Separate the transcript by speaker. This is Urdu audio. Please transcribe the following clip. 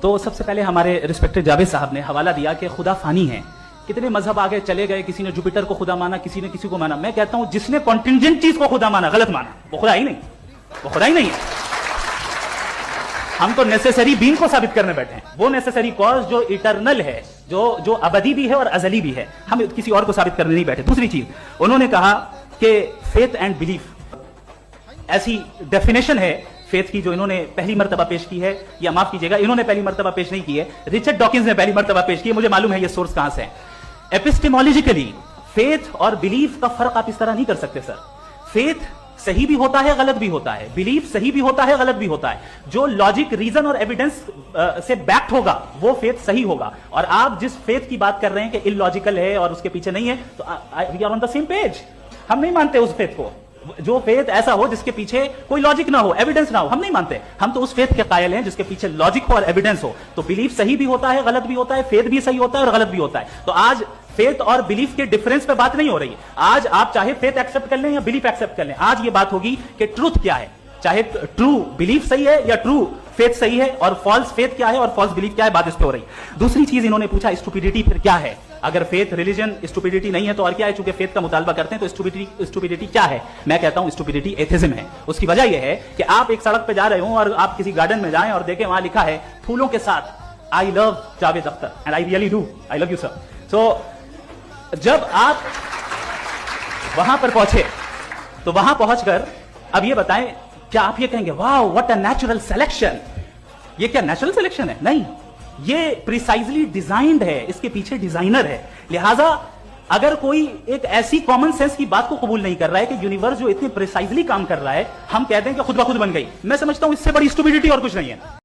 Speaker 1: تو سب سے پہلے ہمارے ریسپیکٹڈ جاوید صاحب نے حوالہ دیا کہ خدا فانی ہے. کتنے مذہب آگے چلے گئے, کسی نے جوپیٹر کو خدا مانا, کسی نے کسی کو مانا. میں کہتا ہوں جس نے کانٹینجنٹ چیز کو خدا مانا غلط مانا, وہ خدا ہی نہیں, وہ خدا ہی نہیں ہے. ہم تو نیسیسری بینگ کو ثابت کرنے بیٹھے ہیں, وہ نیسیسری کاز جو ایٹرنل ہے, جو ابدی بھی ہے اور ازلی بھی ہے, ہم کسی اور کو ثابت کرنے نہیں بیٹھے. دوسری چیز انہوں نے کہا کہ فیتھ اینڈ بلیف ایسی ڈیفینیشن ہے فیتھ کی جو انہوں نے پہلی مرتبہ پیش کی ہے, یا معاف کیجیے گا انہوں نے پہلی مرتبہ پیش نہیں کی ہے, رچرڈ ڈاکنز نے پہلی مرتبہ پیش کی ہے. مجھے معلوم ہے یہ سورس کہاں سے ہے. ایپسٹیمولوجیکلی فیتھ اور بلیف کا فرق آپ اس طرح نہیں کر سکتے سر. فیتھ صحیح بھی ہوتا ہے, غلط بھی ہوتا ہے. بلیف صحیح بھی ہوتا ہے, غلط بھی ہوتا ہے. جو لاجک, ریزن اور ایویڈنس سے بیکڈ ہوگا وہ فیتھ صحیح ہوگا. اور آپ جس فیتھ کی بات کر رہے ہیں کہ ان لاجیکل ہے اور اس کے پیچھے نہیں ہے, تو we are on the same page. ہم نہیں مانتے اس فیتھ کو. جو فیتھ ایسا ہو جس کے پیچھے کوئی لاجک نہ ہو, ایویڈنس نہ ہو, ہم نہیں مانتے. ہم تو اس فیتھ کے قائل ہیں جس کے پیچھے لاجک ہو اور ایویڈنس ہو. تو بلیف صحیح بھی ہوتا ہے, غلط بھی ہوتا ہے. فیتھ بھی صحیح ہوتا ہے اور غلط بھی ہوتا ہے. تو آج فیتھ اور بلیف کے ڈفرنس پہ بات نہیں ہو رہی ہے. آج آپ چاہے فیتھ ایکسپٹ کر لیں یا بلیف ایکسپٹ کر لیں, آج یہ بات ہوگی کہ ٹروتھ کیا ہے. چاہے ٹرو بلیف صحیح ہے یا ٹرو فیتھ صحیح ہے, اور فالس فیتھ کیا ہے اور فالس بلیف کیا ہے, بات اس پہ ہو رہی. دوسری چیز انہوں نے پوچھا اسٹوپیڈیٹی پھر کیا ہے. اگر فیتھ ریلیجن اسٹوپیڈیٹی نہیں ہے تو اور کیا ہے. چونکہ فیتھ کا مطالبہ کرتے ہیں تو اسٹوپیڈیٹی کیا ہے. میں کہتا ہوں اسٹوپیڈیٹی ایتھزم ہے. اس کی وجہ یہ ہے کہ آپ ایک سڑک پہ جا رہے ہوں اور آپ کسی گارڈن میں جائیں اور دیکھیں وہاں لکھا ہے پھولوں کے ساتھ I love Javed Akhtar, and I really do, I love you sir. So جب آپ وہاں پر پہنچے تو وہاں پہنچ کر اب یہ بتائیں, کیا آپ یہ کہیں گے واو واٹ اے نیچرل سلیکشن. یہ کیا نیچرل سلیکشن ہے؟ نہیں, یہ پریسائزلی ڈیزائنڈ ہے, اس کے پیچھے ڈیزائنر ہے. لہذا اگر کوئی ایک ایسی کامن سینس کی بات کو قبول نہیں کر رہا ہے کہ یونیورس جو اتنی پریسائزلی کام کر رہا ہے, ہم کہتے ہیں کہ خود بخود بن گئی, میں سمجھتا ہوں اس سے بڑی اسٹوپیڈیٹی اور کچھ نہیں ہے.